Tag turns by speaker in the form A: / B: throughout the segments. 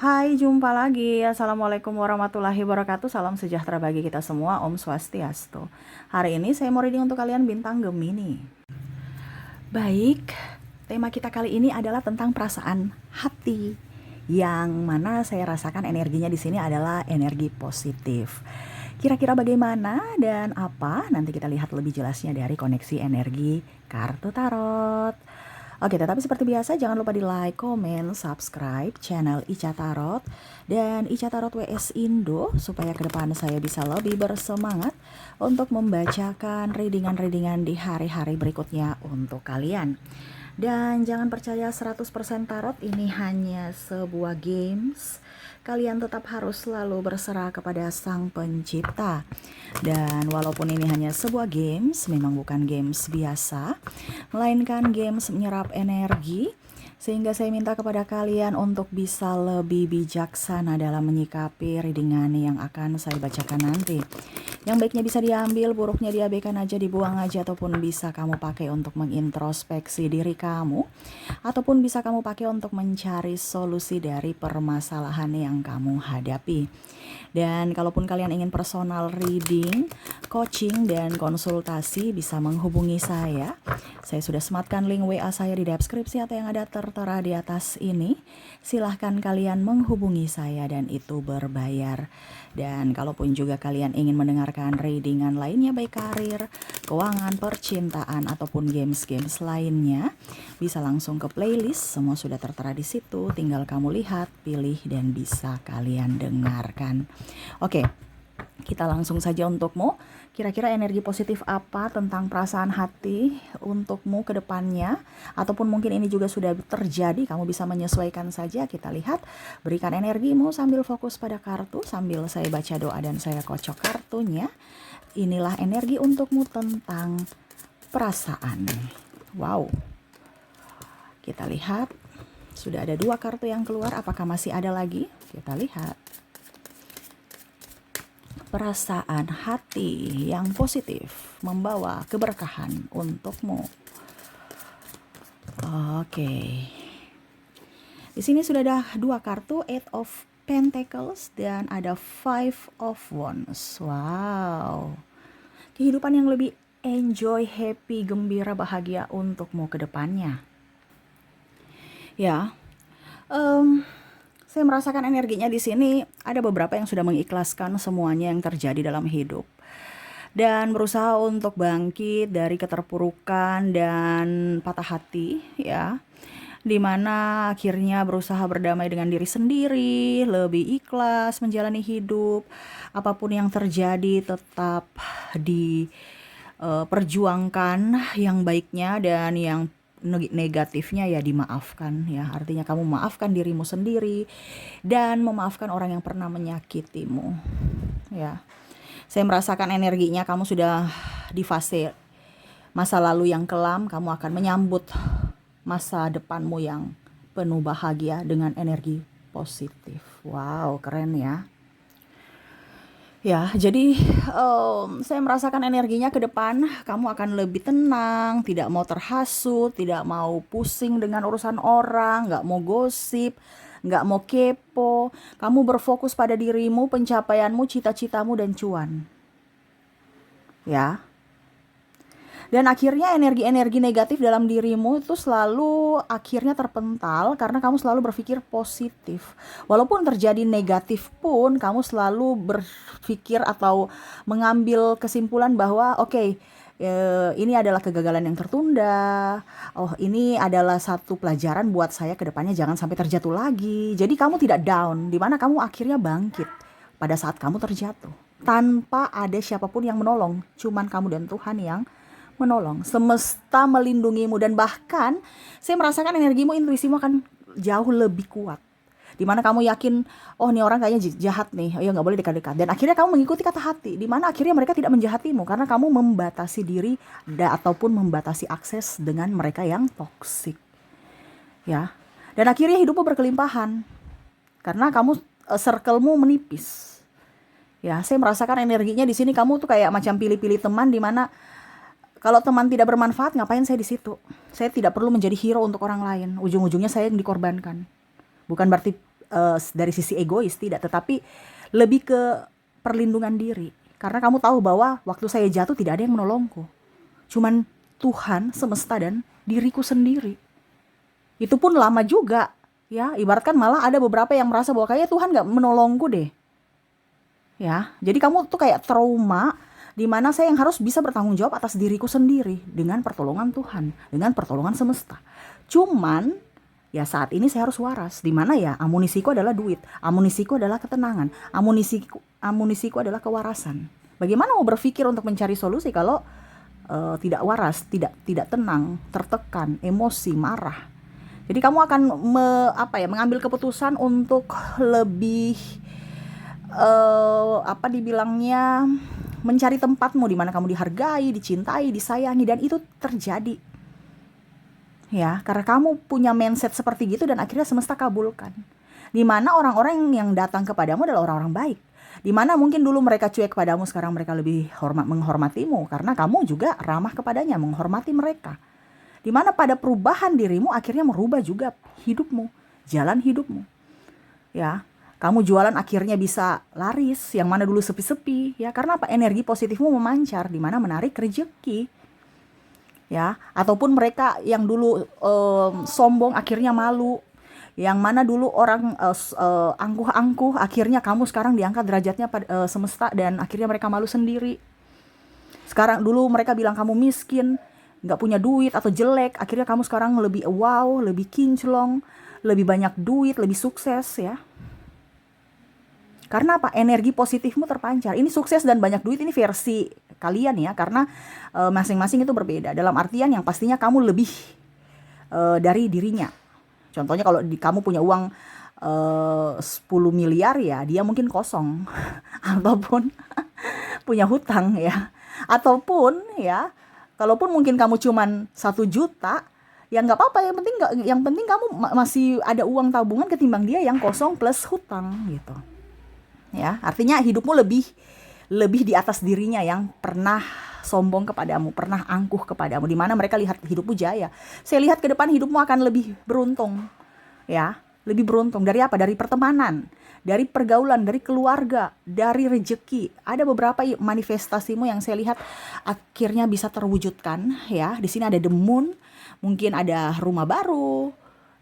A: Hai, jumpa lagi. Assalamualaikum warahmatullahi wabarakatuh. Salam sejahtera bagi kita semua. Om Swastiastu. Hari ini saya mau reading untuk kalian bintang Gemini. Baik, tema kita kali ini adalah tentang perasaan hati, yang mana saya rasakan energinya di sini adalah energi positif. Kira-kira bagaimana dan apa? Nanti kita lihat lebih jelasnya dari koneksi energi kartu tarot. Oke, tetapi seperti biasa jangan lupa di like, komen, subscribe channel Ica Tarot dan Ica Tarot WS Indo supaya ke depan saya bisa lebih bersemangat untuk membacakan readingan-readingan di hari-hari berikutnya untuk kalian. Dan jangan percaya 100% tarot ini hanya sebuah games. Kalian tetap harus selalu berserah kepada Sang Pencipta. Dan walaupun ini hanya sebuah games, memang bukan games biasa, melainkan games menyerap energi, sehingga saya minta kepada kalian untuk bisa lebih bijaksana dalam menyikapi readingan yang akan saya bacakan nanti. Yang baiknya bisa diambil, buruknya diabaikan aja, dibuang aja, ataupun bisa kamu pakai untuk mengintrospeksi diri kamu, ataupun bisa kamu pakai untuk mencari solusi dari permasalahan yang kamu hadapi. Dan kalaupun kalian ingin personal reading, coaching, dan konsultasi, bisa menghubungi saya. Saya sudah sematkan link WA saya di deskripsi atau yang ada tertera di atas ini. Silahkan kalian menghubungi saya dan itu berbayar. Dan kalaupun juga kalian ingin mendengarkan readingan lainnya baik karir, keuangan, percintaan, ataupun games-games lainnya, bisa langsung ke playlist. Semua sudah tertera di situ. Tinggal kamu lihat, pilih, dan bisa kalian dengarkan. Oke, kita langsung saja untukmu. Kira-kira energi positif apa tentang perasaan hati untukmu ke depannya? Ataupun mungkin ini juga sudah terjadi, kamu bisa menyesuaikan saja. Kita lihat, berikan energimu sambil fokus pada kartu, sambil saya baca doa dan saya kocok kartunya. Inilah energi untukmu tentang perasaan. Wow. Kita lihat, sudah ada 2 kartu yang keluar, apakah masih ada lagi? Kita lihat. Perasaan hati yang positif membawa keberkahan untukmu. Oke. Di sini sudah ada 2 kartu, Eight of Pentacles dan ada Five of Wands. Wow. Kehidupan yang lebih enjoy, happy, gembira, bahagia untukmu ke depannya. Ya. Saya merasakan energinya di sini, ada beberapa yang sudah mengikhlaskan semuanya yang terjadi dalam hidup dan berusaha untuk bangkit dari keterpurukan dan patah hati, ya, dimana akhirnya berusaha berdamai dengan diri sendiri, lebih ikhlas menjalani hidup, apapun yang terjadi tetap diperjuangkan yang baiknya, dan yang negatifnya ya dimaafkan, ya. Artinya kamu memaafkan dirimu sendiri dan memaafkan orang yang pernah menyakitimu, ya. Saya merasakan energinya kamu sudah di fase masa lalu yang kelam, kamu akan menyambut masa depanmu yang penuh bahagia dengan energi positif. Wow, keren ya. Ya, jadi saya merasakan energinya ke depan, kamu akan lebih tenang, tidak mau terhasut, tidak mau pusing dengan urusan orang, nggak mau gosip, nggak mau kepo. Kamu berfokus pada dirimu, pencapaianmu, cita-citamu, dan cuan. Ya. Dan akhirnya energi-energi negatif dalam dirimu itu selalu akhirnya terpental karena kamu selalu berpikir positif. Walaupun terjadi negatif pun, kamu selalu berpikir atau mengambil kesimpulan bahwa oke, ini adalah kegagalan yang tertunda. Oh, ini adalah satu pelajaran buat saya ke depannya, jangan sampai terjatuh lagi. Jadi kamu tidak down, dimana kamu akhirnya bangkit pada saat kamu terjatuh. Tanpa ada siapapun yang menolong, cuman kamu dan Tuhan yang menolong. Semesta melindungimu, dan bahkan saya merasakan energimu, intuisimu akan jauh lebih kuat. Dimana kamu yakin, oh nih orang kayaknya jahat nih, oh ya nggak boleh dekat-dekat. Dan akhirnya kamu mengikuti kata hati, dimana akhirnya mereka tidak menjahatimu karena kamu membatasi diri ataupun membatasi akses dengan mereka yang toksik, ya. Dan akhirnya hidupmu berkelimpahan karena kamu circle-mu menipis. Ya, saya merasakan energinya di sini kamu tuh kayak macam pilih-pilih teman, dimana kalau teman tidak bermanfaat, ngapain saya di situ? Saya tidak perlu menjadi hero untuk orang lain. Ujung-ujungnya saya yang dikorbankan. Bukan berarti dari sisi egois, tidak, tetapi lebih ke perlindungan diri. Karena kamu tahu bahwa waktu saya jatuh tidak ada yang menolongku. Cuman Tuhan semesta dan diriku sendiri. Itu pun lama juga, ya. Ibaratkan malah ada beberapa yang merasa bahwa kayaknya Tuhan nggak menolongku deh. Ya, jadi kamu tuh kayak trauma di mana saya yang harus bisa bertanggung jawab atas diriku sendiri dengan pertolongan Tuhan, dengan pertolongan semesta. Cuman ya saat ini saya harus waras, di mana ya amunisiku adalah duit, amunisiku adalah ketenangan, amunisiku adalah kewarasan. Bagaimana mau berpikir untuk mencari solusi kalau tidak waras, tidak tenang, tertekan, emosi, marah. Jadi kamu akan mengambil keputusan untuk lebih dibilangnya mencari tempatmu di mana kamu dihargai, dicintai, disayangi, dan itu terjadi. Ya, karena kamu punya mindset seperti gitu dan akhirnya semesta kabulkan. Di mana orang-orang yang datang kepadamu adalah orang-orang baik. Di mana mungkin dulu mereka cuek kepadamu, sekarang mereka lebih menghormatimu karena kamu juga ramah kepadanya, menghormati mereka. Di mana pada perubahan dirimu akhirnya merubah juga hidupmu, jalan hidupmu. Ya, kamu jualan akhirnya bisa laris, yang mana dulu sepi-sepi, ya karena apa? Energi positifmu memancar, di mana menarik rezeki. Ya, ataupun mereka yang dulu sombong akhirnya malu, yang mana dulu orang angkuh-angkuh, akhirnya kamu sekarang diangkat derajatnya pada semesta dan akhirnya mereka malu sendiri. Sekarang dulu mereka bilang kamu miskin, nggak punya duit atau jelek, akhirnya kamu sekarang lebih wow, lebih kinclong, lebih banyak duit, lebih sukses ya. Karena apa? Energi positifmu terpancar. Ini sukses dan banyak duit ini versi kalian ya, karena masing-masing itu berbeda. Dalam artian yang pastinya kamu lebih dari dirinya. Contohnya kalau kamu punya uang 10 miliar ya, dia mungkin kosong. Ataupun punya hutang ya. Ataupun ya, kalaupun mungkin kamu cuman 1 juta, ya nggak apa-apa, yang penting kamu masih ada uang tabungan ketimbang dia yang kosong plus hutang gitu. Ya, artinya hidupmu lebih di atas dirinya yang pernah sombong kepadamu, pernah angkuh kepadamu, di mana mereka lihat hidupmu jaya. Saya lihat ke depan hidupmu akan lebih beruntung. Ya, lebih beruntung dari apa? Dari pertemanan, dari pergaulan, dari keluarga, dari rezeki. Ada beberapa manifestasimu yang saya lihat akhirnya bisa terwujudkan ya. Di sini ada the moon, mungkin ada rumah baru,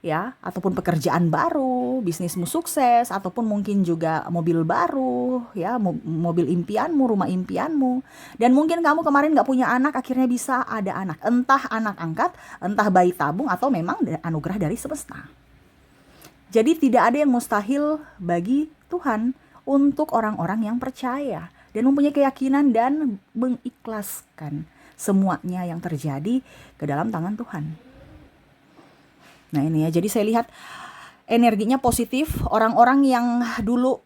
A: ya, ataupun pekerjaan baru, bisnismu sukses, ataupun mungkin juga mobil baru, ya, mobil impianmu, rumah impianmu. Dan mungkin kamu kemarin gak punya anak, akhirnya bisa ada anak. Entah anak angkat, entah bayi tabung, atau memang anugerah dari semesta. Jadi tidak ada yang mustahil bagi Tuhan untuk orang-orang yang percaya dan mempunyai keyakinan dan mengikhlaskan semuanya yang terjadi ke dalam tangan Tuhan. Nah ini ya, jadi saya lihat energinya positif. Orang-orang yang dulu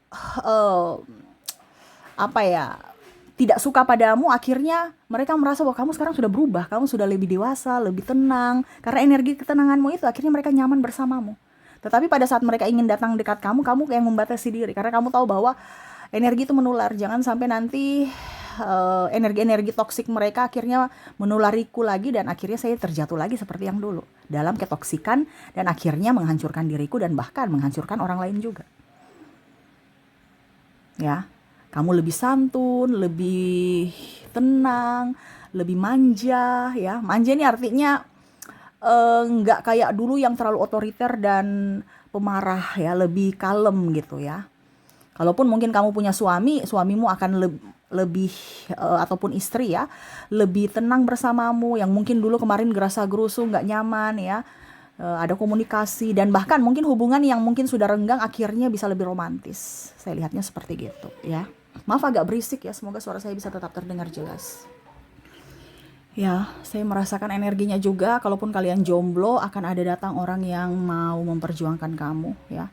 A: tidak suka padamu, akhirnya mereka merasa bahwa kamu sekarang sudah berubah, kamu sudah lebih dewasa, lebih tenang, karena energi ketenanganmu itu akhirnya mereka nyaman bersamamu. Tetapi pada saat mereka ingin datang dekat kamu yang membatasi diri, karena kamu tahu bahwa energi itu menular. Jangan sampai nanti energi-energi toksik mereka akhirnya menulariku lagi dan akhirnya saya terjatuh lagi seperti yang dulu dalam ketoksikan dan akhirnya menghancurkan diriku dan bahkan menghancurkan orang lain juga. Ya, kamu lebih santun, lebih tenang, lebih manja ya. Manja ini artinya nggak kayak dulu yang terlalu otoriter dan pemarah ya, lebih kalem gitu ya. Kalaupun mungkin kamu punya suamimu akan lebih ataupun istri ya, lebih tenang bersamamu, yang mungkin dulu kemarin gerasa-gerusu, nggak nyaman ya, ada komunikasi, dan bahkan mungkin hubungan yang mungkin sudah renggang akhirnya bisa lebih romantis. Saya lihatnya seperti gitu ya. Maaf agak berisik ya, semoga suara saya bisa tetap terdengar jelas. Ya, saya merasakan energinya juga. Kalaupun kalian jomblo, akan ada datang orang yang mau memperjuangkan kamu ya.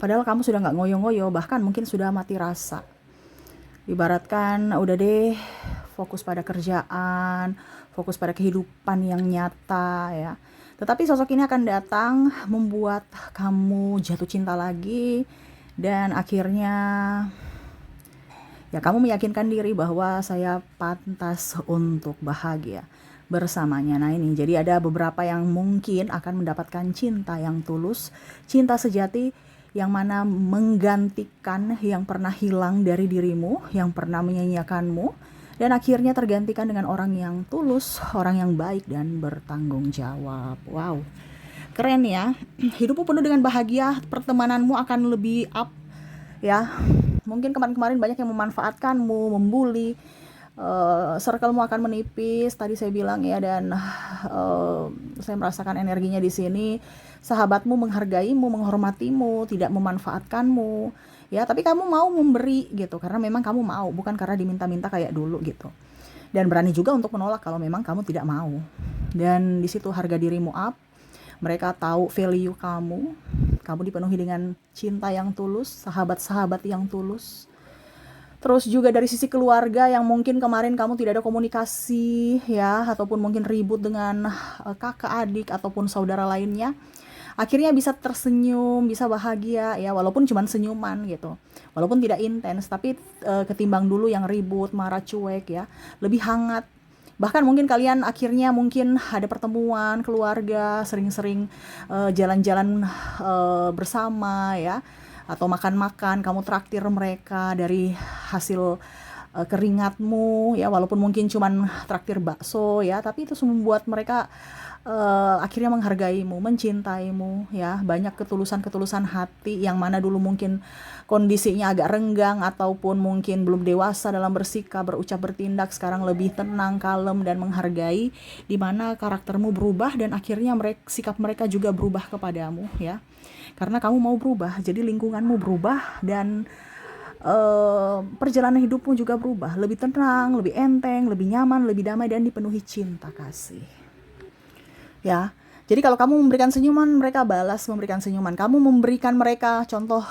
A: Padahal kamu sudah nggak ngoyo-ngoyo, bahkan mungkin sudah mati rasa. Ibaratkan udah deh, fokus pada kerjaan, fokus pada kehidupan yang nyata ya. Tetapi sosok ini akan datang membuat kamu jatuh cinta lagi, dan akhirnya ya kamu meyakinkan diri bahwa saya pantas untuk bahagia. bersamanya. Nah ini, jadi ada beberapa yang mungkin akan mendapatkan cinta yang tulus, cinta sejati yang mana menggantikan yang pernah hilang dari dirimu, yang pernah menyanyiakanmu, dan akhirnya tergantikan dengan orang yang tulus, orang yang baik dan bertanggung jawab. Wow, keren ya. Hidupmu penuh dengan bahagia, pertemananmu akan lebih up ya. Mungkin kemarin-kemarin banyak yang memanfaatkanmu, membuli, circle-mu akan menipis tadi saya bilang ya, dan saya merasakan energinya di sini. Sahabatmu menghargaimu, menghormatimu, tidak memanfaatkanmu ya, tapi kamu mau memberi gitu karena memang kamu mau, bukan karena diminta-minta kayak dulu gitu. Dan berani juga untuk menolak kalau memang kamu tidak mau. Dan di situ harga dirimu up. Mereka tahu value kamu. Kamu dipenuhi dengan cinta yang tulus, sahabat-sahabat yang tulus. Terus juga dari sisi keluarga yang mungkin kemarin kamu tidak ada komunikasi ya, ataupun mungkin ribut dengan kakak, adik, ataupun saudara lainnya. Akhirnya bisa tersenyum, bisa bahagia ya, walaupun cuma senyuman gitu. Walaupun tidak intens, tapi ketimbang dulu yang ribut, marah, cuek ya, lebih hangat. Bahkan mungkin kalian akhirnya mungkin ada pertemuan keluarga, sering-sering jalan-jalan bersama ya, atau makan-makan, kamu traktir mereka dari hasil keringatmu ya, walaupun mungkin cuman traktir bakso ya, tapi itu membuat mereka akhirnya menghargaimu, mencintaimu ya. Banyak ketulusan-ketulusan hati yang mana dulu mungkin kondisinya agak renggang ataupun mungkin belum dewasa dalam bersikap, berucap, bertindak, sekarang lebih tenang, kalem, dan menghargai, di mana karaktermu berubah dan akhirnya sikap mereka juga berubah kepadamu ya. Karena kamu mau berubah, jadi lingkunganmu berubah, dan perjalanan hidupmu juga berubah, lebih tenang, lebih enteng, lebih nyaman, lebih damai, dan dipenuhi cinta kasih ya. Jadi kalau kamu memberikan senyuman, mereka balas memberikan senyuman. Kamu memberikan mereka contoh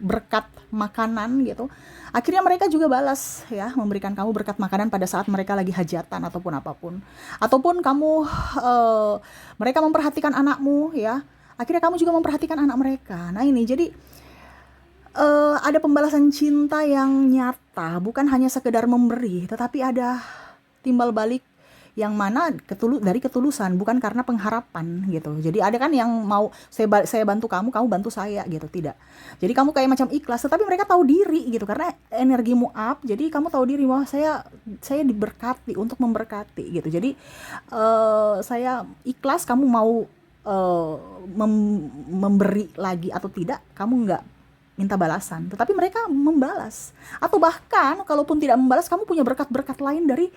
A: berkat makanan gitu, akhirnya mereka juga balas ya, memberikan kamu berkat makanan pada saat mereka lagi hajatan ataupun apapun. Ataupun kamu mereka memperhatikan anakmu ya, akhirnya kamu juga memperhatikan anak mereka. Nah ini jadi ada pembalasan cinta yang nyata, bukan hanya sekedar memberi, tetapi ada timbal balik yang mana dari ketulusan, bukan karena pengharapan gitu. Jadi ada kan yang mau saya bantu kamu, kamu bantu saya gitu, tidak. Jadi kamu kayak macam ikhlas, tetapi mereka tahu diri gitu, karena energimu up, jadi kamu tahu diri bahwa saya diberkati untuk memberkati gitu. Jadi saya ikhlas, kamu mau memberi lagi atau tidak, kamu nggak minta balasan, tetapi mereka membalas. Atau bahkan kalaupun tidak membalas, kamu punya berkat-berkat lain dari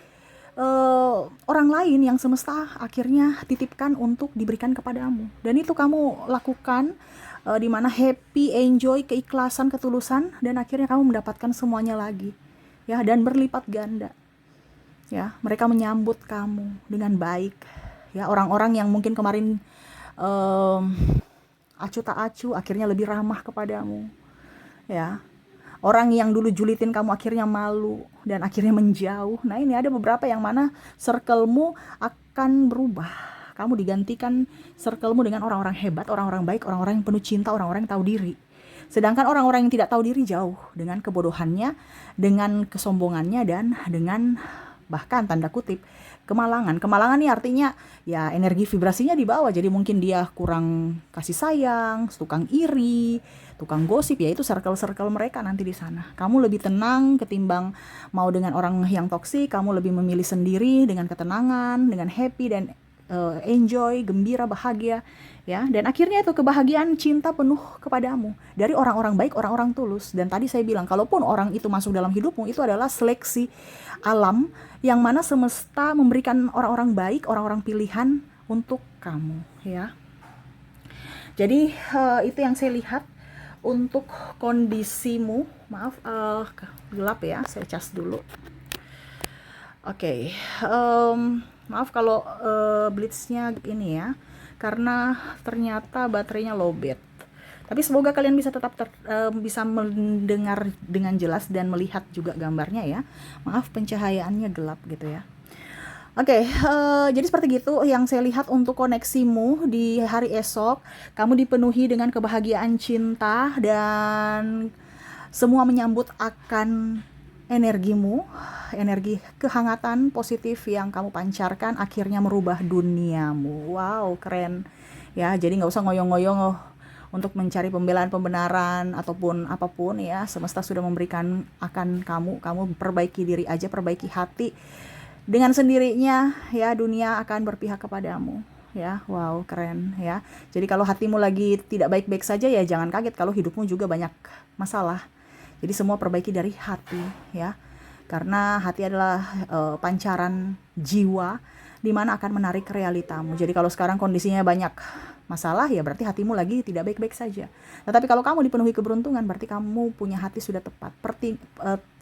A: orang lain yang semesta akhirnya titipkan untuk diberikan kepadamu, dan itu kamu lakukan di mana happy, enjoy, keikhlasan, ketulusan, dan akhirnya kamu mendapatkan semuanya lagi ya, dan berlipat ganda ya. Mereka menyambut kamu dengan baik ya. Orang-orang yang mungkin kemarin acu tak acu akhirnya lebih ramah kepadamu ya. Orang yang dulu julitin kamu akhirnya malu dan akhirnya menjauh. Nah ini ada beberapa yang mana circle-mu akan berubah. Kamu digantikan circle-mu dengan orang-orang hebat, orang-orang baik, orang-orang yang penuh cinta, orang-orang yang tahu diri. Sedangkan orang-orang yang tidak tahu diri jauh dengan kebodohannya, dengan kesombongannya, dan dengan bahkan tanda kutip kemalangan. Kemalangan ini artinya ya energi vibrasinya di bawah. Jadi mungkin dia kurang kasih sayang, tukang iri, tukang gosip, ya itu circle-circle mereka nanti di sana. Kamu lebih tenang ketimbang mau dengan orang yang toksik. Kamu lebih memilih sendiri dengan ketenangan, dengan happy dan enjoy, gembira, bahagia ya. Dan akhirnya itu kebahagiaan, cinta penuh kepadamu dari orang-orang baik, orang-orang tulus. Dan tadi saya bilang, kalaupun orang itu masuk dalam hidupmu, itu adalah seleksi alam yang mana semesta memberikan orang-orang baik, orang-orang pilihan untuk kamu ya. Jadi itu yang saya lihat untuk kondisimu. Maaf gelap ya, saya cas dulu. Oke. Maaf kalau blitznya ini ya, karena ternyata baterainya lowbat. Tapi semoga kalian bisa tetap bisa mendengar dengan jelas dan melihat juga gambarnya ya. Maaf pencahayaannya gelap gitu ya. Oke, jadi seperti gitu yang saya lihat untuk koneksimu di hari esok. Kamu dipenuhi dengan kebahagiaan, cinta, dan semua menyambut akan energimu, energi kehangatan positif yang kamu pancarkan akhirnya merubah duniamu. Wow, keren ya. Jadi nggak usah ngoyong-ngoyong untuk mencari pembelaan, pembenaran ataupun apapun ya. Semesta sudah memberikan akan kamu perbaiki diri aja, perbaiki hati. Dengan sendirinya ya dunia akan berpihak kepadamu ya. Wow, keren ya. Jadi kalau hatimu lagi tidak baik-baik saja ya jangan kaget kalau hidupmu juga banyak masalah. Jadi semua perbaiki dari hati ya. Karena hati adalah pancaran jiwa di mana akan menarik realitamu. Jadi kalau sekarang kondisinya banyak masalah ya berarti hatimu lagi tidak baik-baik saja. Tetapi kalau kamu dipenuhi keberuntungan berarti kamu punya hati sudah tepat.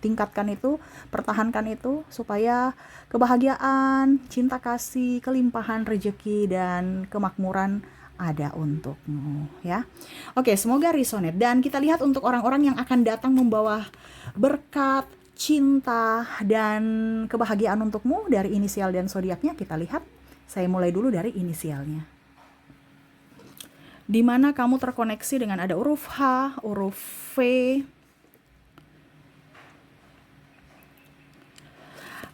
A: Tingkatkan itu, pertahankan itu supaya kebahagiaan, cinta kasih, kelimpahan rezeki dan kemakmuran ada untukmu ya. Oke, semoga resonate dan kita lihat untuk orang-orang yang akan datang membawa berkat, cinta dan kebahagiaan untukmu dari inisial dan zodiaknya. Kita lihat. Saya mulai dulu dari inisialnya. Di mana kamu terkoneksi dengan ada huruf H, huruf V,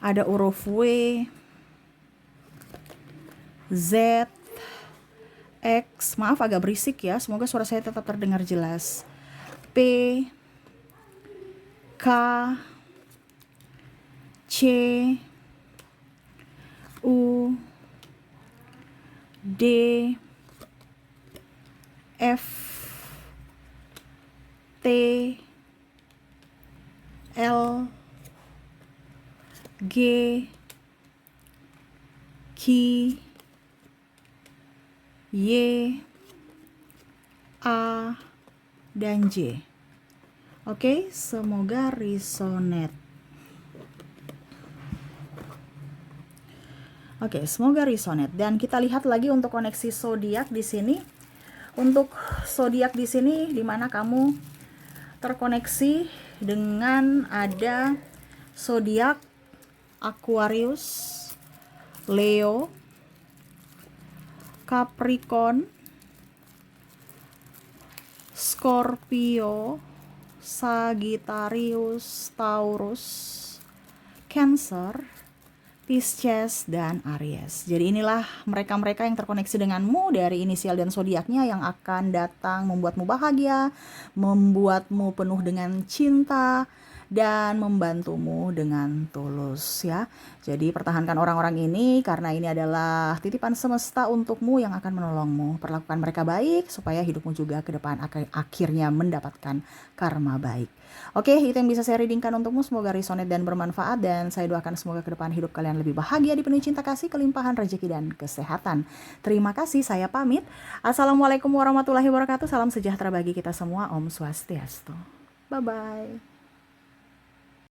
A: ada huruf W, Z, X, maaf agak berisik ya, semoga suara saya tetap terdengar jelas. P, K, C, U, D, F, T, L, G, Q, Y, A, dan J. Oke, semoga resonate. Oke, semoga resonate. Dan kita lihat lagi untuk koneksi zodiak di sini. Untuk zodiak di sini di mana kamu terkoneksi dengan ada zodiak Aquarius, Leo, Capricorn, Scorpio, Sagittarius, Taurus, Cancer, Pisces, dan Aries. Jadi inilah mereka-mereka yang terkoneksi denganmu dari inisial dan zodiaknya yang akan datang membuatmu bahagia, membuatmu penuh dengan cinta, dan membantumu dengan tulus ya. Jadi pertahankan orang-orang ini karena ini adalah titipan semesta untukmu yang akan menolongmu. Perlakukan mereka baik supaya hidupmu juga ke depan akhirnya mendapatkan karma baik. Oke, itu yang bisa saya readingkan untukmu. Semoga resonate dan bermanfaat dan saya doakan semoga ke depan hidup kalian lebih bahagia, dipenuhi cinta kasih, kelimpahan rezeki dan kesehatan. Terima kasih, saya pamit. Assalamualaikum warahmatullahi wabarakatuh. Salam sejahtera bagi kita semua. Om Swastiastu. Bye-bye.